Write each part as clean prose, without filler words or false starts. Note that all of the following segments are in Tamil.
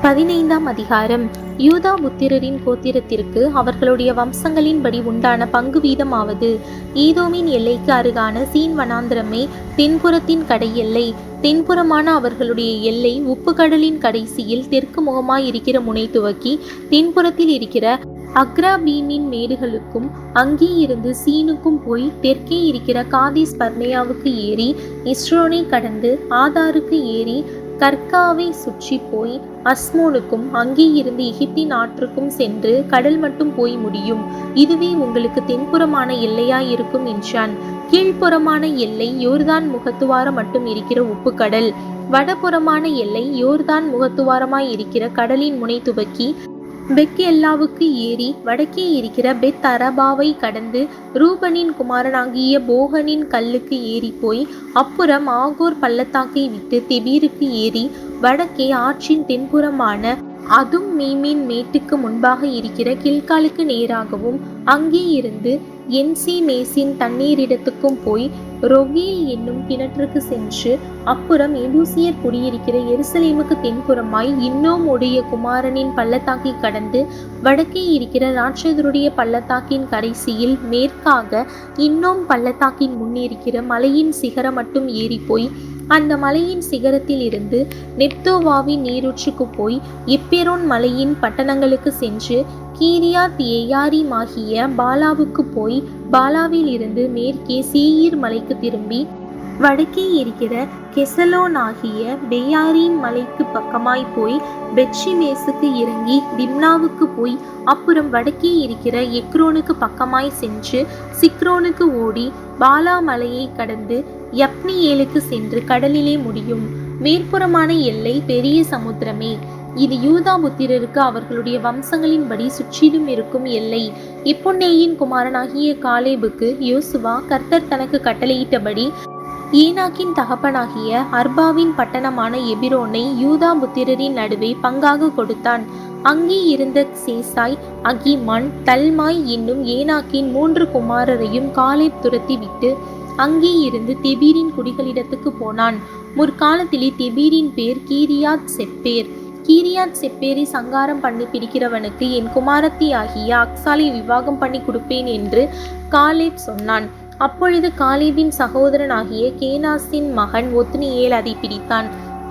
15ஆம் அதிகாரம். யூதா புத்திரரின் கோத்திரத்திற்கு அவர்களுடைய வம்சங்களின்படி உண்டான பங்கு வீதமாவது: ஏதோமின் எல்லைக்கு அருகான சீன் வனாந்திரமே தென்புறத்தின் கடை எல்லை. தென்புறமான அவர்களுடைய எல்லை உப்புக்கடலின் கடைசியில் தெற்கு முகமாயிருக்கிற முனை துவக்கி தென்புறத்தில் இருக்கிற அக்ராபீமின் மேடுகளுக்கும் அங்கே இருந்து சீனுக்கும் போய் தெற்கே இருக்கிற காதேஸ் பர்னேயாவுக்கு ஏறி இஸ்ரோனை கடந்து ஆதாருக்கு ஏறி கர்காவை சுற்றி போய் அஸ்மோனுக்கும் அங்கே இருந்து எகிப்தின் ஆற்றுக்கும் சென்று கடல் மட்டும் போய் முடியும். இதுவே உங்களுக்கு தென்புறமான எல்லையாயிருக்கும் என்றான். கீழ்ப்புறமான எல்லை யோர்தான் முகத்துவாரம் மட்டும் இருக்கிற உப்புக்கடல். வடபுறமான எல்லை யோர்தான் முகத்துவாரமாய் இருக்கிற கடலின் முனை துவக்கி பெக் எல்லாவுக்கு ஏறி வடக்கே இருக்கிற பெத் அரபாவை கடந்து ரூபனின் குமாரனாகிய போகனின் கல்லுக்கு ஏறி போய் அப்புறம் ஆகோர் பள்ளத்தாக்கை விட்டு தெபீருக்கு ஏறி வடக்கே ஆற்றின் தென்புறமான அதும் மீமின் மேட்டுக்கு முன்பாக இருக்கிற கில்காலுக்கு நேராகவும் அங்கே இருந்து என்சி மேசின் தண்ணீரிடத்துக்கும் போய் ரொகேல் என்னும் கிணற்றுக்கு சென்று அப்புறம் எபூசியர் குடியிருக்கிற எருசலேமுக்கு தென்புறமாய் இன்னோம் உடைய குமாரனின் பள்ளத்தாக்கை கடந்து வடக்கே இருக்கிற ராட்சதருடைய பள்ளத்தாக்கின் கடைசியில் மேற்காக இன்னோம் பள்ளத்தாக்கின் முன்னிருக்கிற மலையின் சிகரம் மட்டும் ஏறி போய் அந்த மலையின் சிகரத்தில் இருந்து நெப்தோவாவின் நீரூற்றுக்கு போய் எப்பெரோன் மலையின் பட்டணங்களுக்கு சென்று கீரியாத் ஏயாரிமாகிய பாலாவுக்கு போய் பாலாவில் இருந்து மேற்கே சேயீர் மலைக்கு திரும்பி வடக்கே இருக்கிற கெசலோனாகிய பெயாரீம் மலைக்கு பக்கமாய் போய் பெட்ஷிமேசுக்கு இறங்கி திம்னாவுக்கு போய் அப்புறம் வடக்கே இருக்கிற எக்ரோனுக்கு பக்கமாய் சென்று சிக்ரோனுக்கு ஓடி பாலா மலையை கடந்து யப்னியேலுக்கு சென்று கடலிலே முடியும். மேற்புறமான எல்லை பெரிய சமுத்திரமே. இது யூதா புத்திரருக்கு அவர்களுடைய வம்சங்களின்படி சுற்றிலும் இருக்கும் எல்லை. எப்புன்னேயின் குமாரனாகிய காலேபுக்கு யோசுவா கர்த்தர் தனக்கு கட்டளையிட்டபடி ஏனாக்கின் தகப்பனாகிய அர்பாவின் பட்டணமான எபிரோனை யூதா புத்திரரின் நடுவே பங்காக கொடுத்தான். அங்கே இருந்த சேசாய், அகிமான், தல்மாய் என்னும் ஏனாக்கின் 3 குமாரரையும் காலேப் துரத்தி விட்டு அங்கே இருந்து தெபீரின் குடிகளிடத்துக்கு போனான். முற்காலத்திலே தெபீரின் பேர் கீரியாத் செப்பேர். கீரியாத் செப்பேரை சங்காரம் பண்ணி பிடிக்கிறவனுக்கு என் குமாரத்தி ஆகிய அக்சாலை விவாகம் பண்ணி கொடுப்பேன் என்று காலேப் சொன்னான். அப்பொழுது காலேபின் சகோதரனாகிய கேனாசின் மகன் ஒத்னியேல் அதை பிடித்தான்.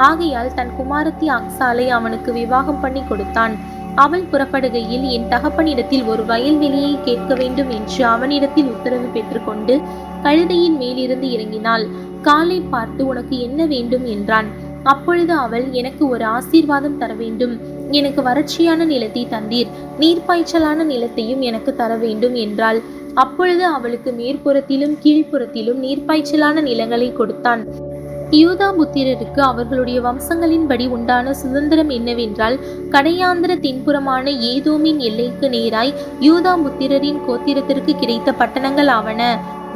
ஆகையால் தன் குமாரத்தி அக்சாலை அவனுக்கு விவாகம் பண்ணி கொடுத்தான். அவள் புறப்படுகையில் என் தகப்பனிடத்தில் ஒரு வயல்வெளியை கேட்க வேண்டும் என்று அவனிடத்தில் உத்தரவு பெற்றுக்கொண்டு கழுதையின் மேலிருந்து இறங்கினாள். காலை பார்த்து உனக்கு என்ன வேண்டும் என்றான். அப்பொழுது அவள், எனக்கு ஒரு ஆசீர்வாதம் தர வேண்டும். எனக்கு வறட்சியான நிலத்தை தந்தீர், நீர்ப்பாய்ச்சலான நிலத்தையும் எனக்கு தர வேண்டும் என்றாள். அப்பொழுது அவளுக்கு மேற்புறத்திலும் கீழ்ப்புறத்திலும் நீர்ப்பாய்ச்சலான நிலங்களை கொடுத்தான். யூதா புத்திரருக்கு அவர்களுடைய வம்சங்களின்படி உண்டான சுதந்திரம் என்னவென்றால், கடையாந்திர தென்புறமான ஏதோமின் எல்லைக்கு நேராய் யூதா புத்திரரின் கோத்திரத்திற்கு கிடைத்த பட்டணங்கள் ஆவன: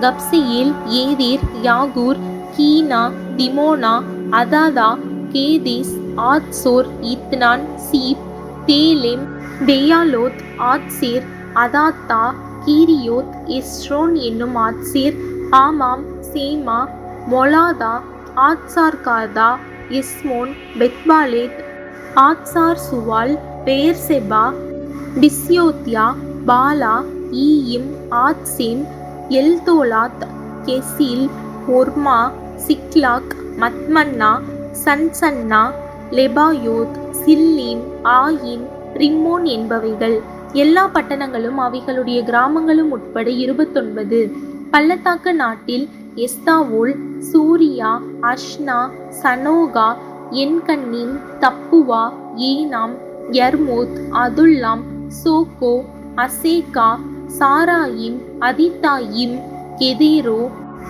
கப்சேல், ஏதேர், யாகூர், கீனா, திமோனா, அதாதா, கேதேஸ், ஆத்சோர், இத்னான், சீப், தேலெம், பெயாலோத், ஆத்சேர், அதாத்தா, கீரியோத், எஸ்ரோன் என்னும் ஆத்சேர், ஆமாம், சேமா, மொலாதா, Hazargaddah, Heshmon, பெத்பாலேத், ஆத்சார் சுவால், Beersheba, பிஸ்யோத்யா, Bala, ஈயிம், ஆத்சேம், எல்தோலாத், கெசில், ஒர்மா, சிக்லாக், மத்மன்னா, சன்சன்னா, Lebaoth, Shilhim, ஆயின், ரிம்மோன் என்பவைகள். எல்லா பட்டணங்களும் அவைகளுடைய கிராமங்களும் உட்பட 29. பள்ளத்தாக்கு நாட்டில் எஸ்தாவோல், சூரியா, அஷ்னா, சனோகா, என்கன்னீம், தப்புவா, ஏனாம், யர்மோத், அதுல்லாம், சோக்கோ, அசேகா, சாராயிம், அதித்தாயிம், கெதேரோ,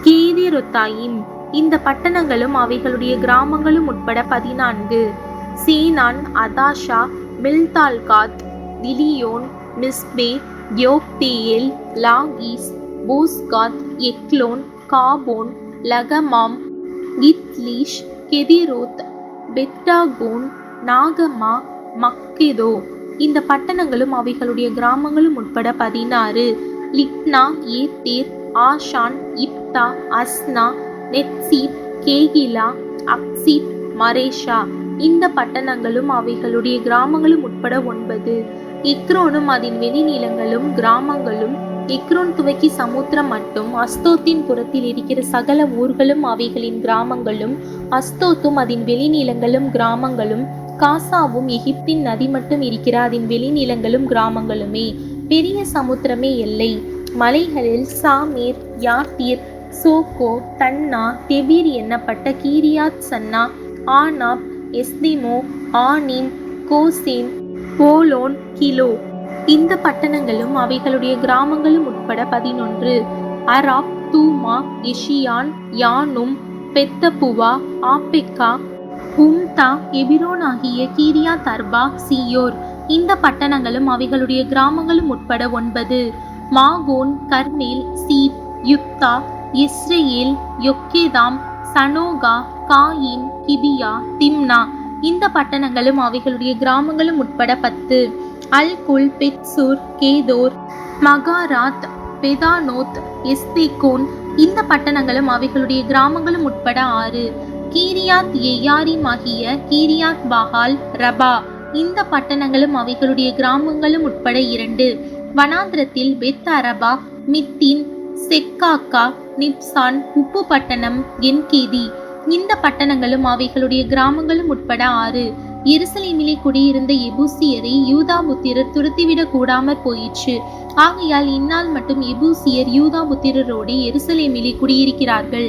கேதேரொத்தாயிம். இந்த பட்டணங்களும் அவைகளுடைய கிராமங்களும் உட்பட 14. சேனான், அதாஷா, மில்தால்காத், திலியோன், மிஸ்பே, யோக்தேயேல், லாகீஸ், போஸ்காத், எக்லோன், காபோன், லகமாம், கித்லீஷ், கெதிரோத், பெத்தாகோன், நாகமா, மக்கெதோ. இந்த பட்டணங்களும் அவைகளுடைய கிராமங்களும் உட்பட 16. லிப்னா, ஏத்தேர், ஆஷான், இப்தா, அஸ்னா, நெத்சீப், கேகிலா, அக்சீப், மரேஷா. இந்த பட்டணங்களும் அவைகளுடைய கிராமங்களும் உட்பட 9. எக்ரோனும் அதன் வெளிநிலங்களும் கிராமங்களும், எக்ரோன் துவக்கி சமுத்திரம் மட்டும், அஸ்தோத்தின் புறத்தில் இருக்கிற சகல ஊர்களும் அவைகளின் கிராமங்களும், அஸ்தோத்தும் அதன் வெளிநிலங்களும் கிராமங்களும், காசாவும் எகிப்தின் நதி மட்டும் இருக்கிற அதன் வெளிநிலங்களும் கிராமங்களுமே. பெரிய சமுத்திரமே எல்லை. மலைகளில் சாமீர், யாத்தீர், சோக்கோ, தன்னா, தெபீர் என்னப்பட்ட Kiriath chana, ஆனாப், எஸ்திமோ, ஆனீம், Goshen, Boulogne, kilo இந்த பட்டணங்களும் அவைகளுடைய கிராமங்களும் உட்பட 11. அராப், தூமா, எஷியான், யானும், பெத்தபுவா, ஆப்பெக்கா, உம்தா, எபிரோன் ஆகிய கீரியாத் அர்பா, சீயோர் இந்த பட்டணங்களும் அவைகளுடைய கிராமங்களும் உட்பட 9. மாகோன், கர்மேல், cheap, Juttah, Israel, யொக்கேதாம், சனோகா, coin, கிபியா, Timna இந்த பட்டணங்களும் அவைகளுடைய கிராமங்களும் உட்பட 10. அல்குல், பெட்சூர், கேதோர், மகாராத், பெதானோத், எஸ்தேகோன் இந்த பட்டணங்களும் அவைகளுடைய கிராமங்களும் உட்பட 6. கீரியாத் ஏயாரிம் ஆகிய கீரியாத் பாகால், ரபா இந்த பட்டணங்களும் அவைகளுடைய கிராமங்களும் உட்பட 2. வனாந்திரத்தில் பெத் அரபா, மித்தின், செக்காக்கா, நிப்சான், உப்பு பட்டணம், என்கேதி இந்த பட்டணங்களும் அவைகளுடைய கிராமங்களும் உட்பட 6. எருசலேமிலே குடியிருந்த எபூசியரை யூதா புத்திரர் துரத்திவிடக் கூடாமற் போயிற்று. ஆகையால் இந்நாள் மட்டும் எபூசியர் யூதா புத்திரரோடு எருசலேமிலே குடியிருக்கிறார்கள்.